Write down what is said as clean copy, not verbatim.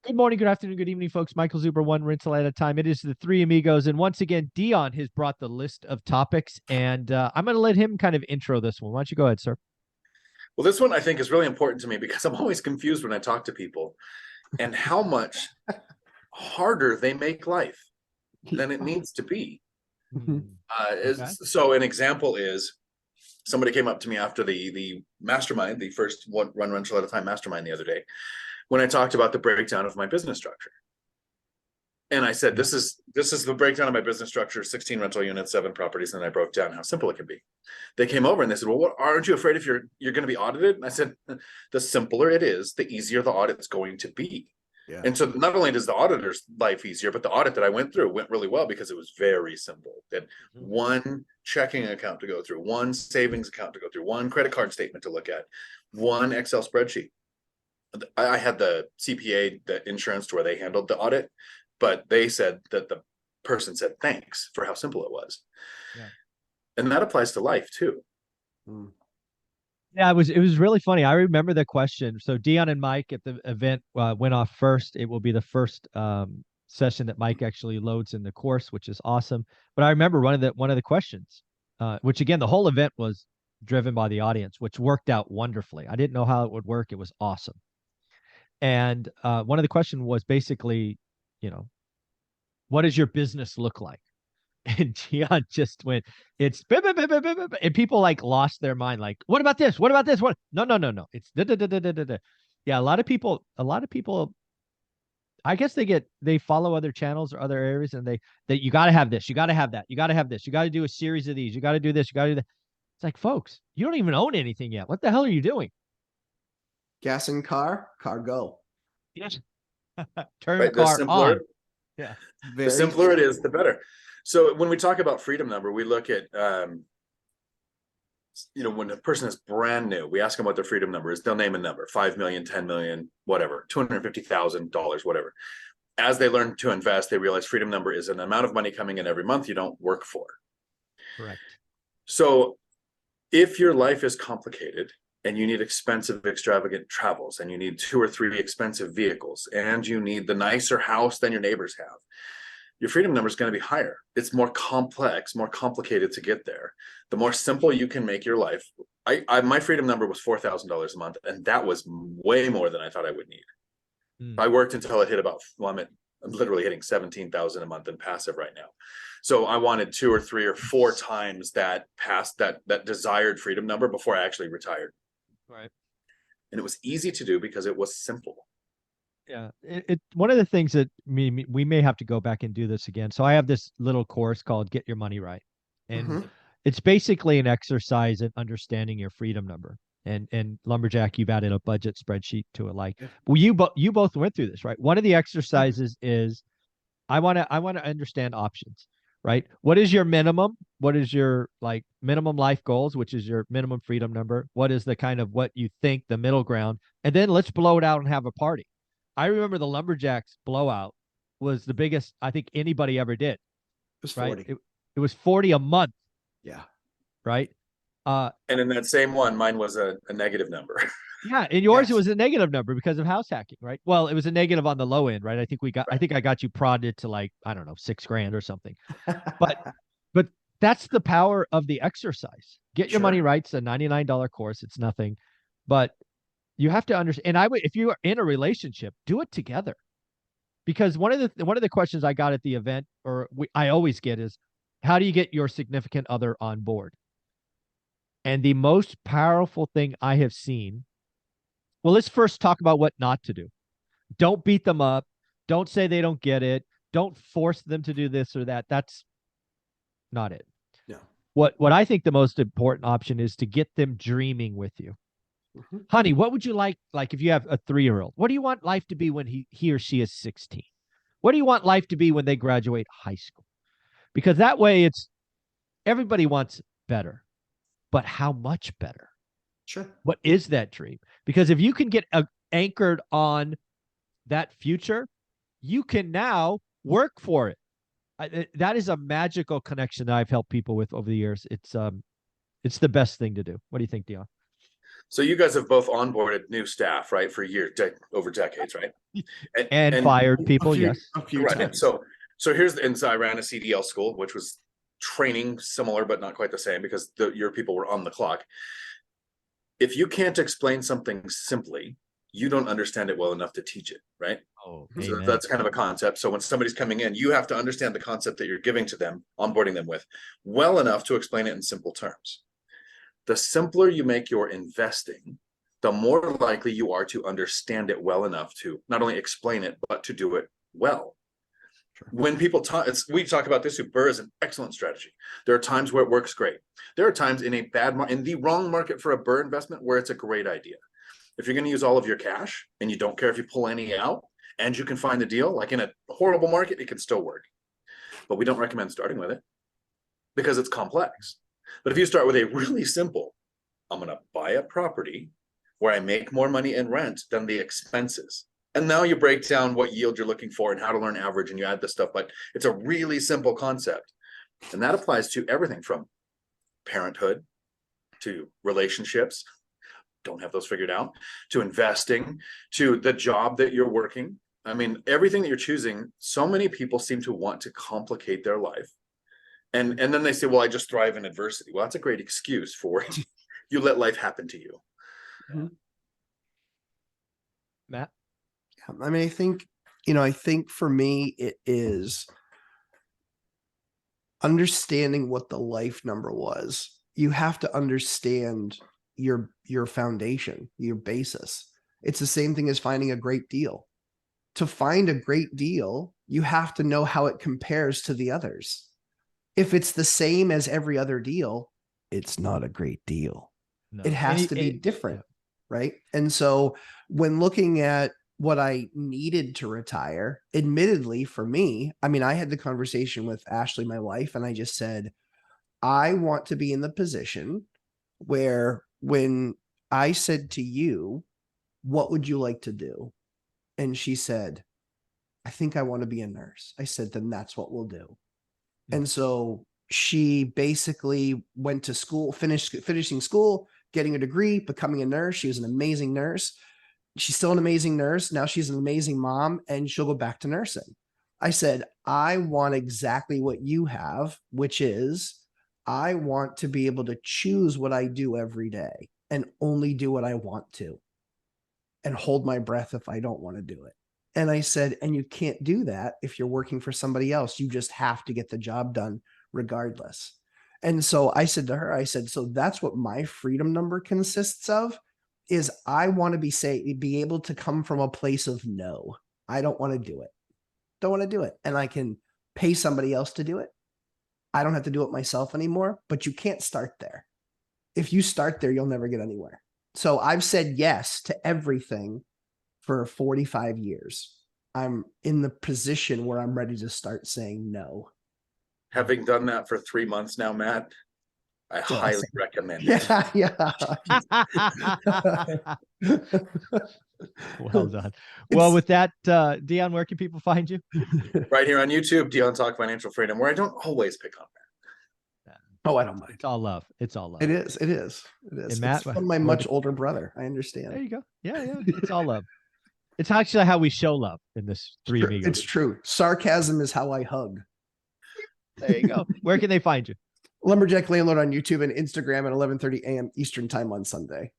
Good morning, good afternoon, good evening, folks. Michael Zuber, one rental at a time. It is the Three Amigos. And once again, Dion has brought the list of topics, and I'm going to let him kind of intro this one. Why don't you go ahead, sir? Well, this one I think is really important to me because I'm always confused when I talk to people and how much harder they make life than it needs to be. Hmm. Okay. So an example is somebody came up to me after the mastermind, the first one rental at a time mastermind the other day, when I talked about the breakdown of my business structure. And I said, Yeah. this is the breakdown of my business structure: 16 rental units, 7 properties, and I broke down how simple it can be. They came over and they said, well, what, aren't you afraid if you're going to be audited? And I said, the simpler it is, the easier the audit's going to be. Yeah. And so not only does the auditor's life easier, but the audit that I went through went really well because it was very simple. That one checking account to go through, one savings account to go through, one credit card statement to look at, one Excel spreadsheet. I had the CPA, the insurance, to where they handled the audit, but they said that the person said thanks for how simple it was. Yeah. And that applies to life too. Yeah, it was really funny. I remember the question. So Dion and Mike at the event went off first. It will be the first session that Mike actually loads in the course, which is awesome. But I remember one of the questions, which again, the whole event was driven by the audience, which worked out wonderfully. I didn't know how it would work. It was awesome. And one of the question was basically, you know, what does your business look like? And Gian just went, it's bip, bip, bip, bip, bip, bip, and people like lost their mind. Like, what about this? What about this? What? No, no, no, no. It's da, da, da, da, da, da, da. Yeah, a lot of people, I guess they follow other channels or other areas, and that you got to have this, you got to have that, you got to have this, you got to do a series of these, you got to do this, you got to do that. It's like, folks, you don't even own anything yet. What the hell are you doing? Gas in car go. Yes. Turn the Right? The car on. simpler, Yeah. the simpler it is, the better. So when we talk about freedom number, we look at when a person is brand new, we ask them what their freedom number is. They'll name a number: 5 million, 10 million, whatever, $250,000, whatever. As they learn to invest, they realize freedom number is an amount of money coming in every month you don't work for. Correct. So if your life is complicated and you need expensive, extravagant travels, and you need 2 or 3 expensive vehicles, and you need the nicer house than your neighbors have, your freedom number is going to be higher. It's more complex, more complicated to get there. The more simple you can make your life. My freedom number was $4,000 a month, and that was way more than I thought I would need. I worked until it hit about, well, I'm literally hitting 17,000 a month in passive right now. So I wanted 2 or 3 or 4 times that past that desired freedom number before I actually retired. Right. And it was easy to do because it was simple. Yeah, one of the things that we may have to go back and do this again. So I have this little course called Get Your Money Right. And it's basically an exercise in understanding your freedom number. And Lumberjack, you've added a budget spreadsheet to it. Like, well, you both went through this, right? One of the exercises is I want to understand options, right? What is your minimum? What is your like minimum life goals, which is your minimum freedom number? What is the kind of what you think the middle ground? And then let's blow it out and have a party. I remember the Lumberjacks blowout was the biggest I think anybody ever did. It was Right? 40. It was 40 a month. Yeah. Right. And in that same one, mine was a negative number. Yeah, and yours it was a negative number because of house hacking, right? Well, it was a negative on the low end, right? I think I got you prodded to like, I don't know, 6 grand or something. But that's the power of the exercise. Get your money right. It's a $99 course. It's nothing. But you have to understand, and if you are in a relationship, do it together. Because one of the questions I got at the event, I always get, is how do you get your significant other on board? And the most powerful thing I have seen. Well, let's first talk about what not to do. Don't beat them up. Don't say they don't get it. Don't force them to do this or that. That's not it. Yeah. What I think the most important option is to get them dreaming with you. Honey, what would you like if you have a 3-year-old? What do you want life to be when he or she is 16? What do you want life to be when they graduate high school? Because that way everybody wants better. But how much better? Sure. What is that dream? Because if you can get anchored on that future, you can now work for it. That is a magical connection that I've helped people with over the years. It's the best thing to do. What do you think, Dion? So you guys have both onboarded new staff, right, for years, over decades, right? And fired people, yes. A few Right. times. So here's and so I ran a CDL school, which was training similar but not quite the same because your people were on the clock. If you can't explain something simply, you don't understand it well enough to teach it, right? Oh, So amen. that's kind of a concept. So when somebody's coming in, you have to understand the concept that you're giving to them, onboarding them with, well enough to explain it in simple terms. The simpler you make your investing, the more likely you are to understand it well enough to not only explain it, but to do it well. Sure. When people talk, we talk about this, Burr is an excellent strategy. There are times where it works great. There are times in in the wrong market for a Burr investment where it's a great idea. If you're going to use all of your cash and you don't care if you pull any out and you can find the deal, like in a horrible market, it can still work. But we don't recommend starting with it because it's complex. But if you start with a really simple, I'm going to buy a property where I make more money in rent than the expenses. And now you break down what yield you're looking for and how to learn average and you add this stuff, but it's a really simple concept. And that applies to everything from parenthood to relationships, don't have those figured out, to investing, to the job that you're working. I mean, everything that you're choosing, so many people seem to want to complicate their life. And then they say, well, I just thrive in adversity. Well, that's a great excuse for you let life happen to you. Mm-hmm. Matt? I mean, I think for me, it is understanding what the life number was. You have to understand your foundation, your basis. It's the same thing as finding a great deal. To find a great deal, you have to know how it compares to the others. If it's the same as every other deal, it's not a great deal. No. It has to be different, right? And so when looking at what I needed to retire, admittedly for me, I mean, I had the conversation with Ashley, my wife, and I just said, I want to be in the position where when I said to you, what would you like to do? And she said, I think I want to be a nurse. I said, then that's what we'll do. And so she basically went to school, finishing school, getting a degree, becoming a nurse. She was an amazing nurse. She's still an amazing nurse. Now she's an amazing mom and she'll go back to nursing. I said, I want exactly what you have, which is I want to be able to choose what I do every day and only do what I want to and hold my breath if I don't want to do it. And I said, and you can't do that if you're working for somebody else. You just have to get the job done regardless. And so I said to her, I said, so that's what my freedom number consists of, is I want to be able to come from a place of no, I don't want to do it. Don't want to do it. And I can pay somebody else to do it. I don't have to do it myself anymore, but you can't start there. If you start there, you'll never get anywhere. So I've said yes to everything for 45 years. I'm in the position where I'm ready to start saying no. Having done that for 3 months now, Matt, I highly recommend it. Yeah. Well done. Well, with that, Dion, where can people find you? Right here on YouTube, Dion Talk Financial Freedom, where I don't always pick on that. Oh, I don't mind. It's all love. It's all love. It is. It is. It is. And Matt, it's from my much older brother. I understand. There you go. Yeah. It's all love. It's actually how we show love in this Three Amigos. It's true. Sarcasm is how I hug. There you go. Where can they find you? Lumberjack Landlord on YouTube and Instagram at 11:30 a.m. Eastern time on Sunday.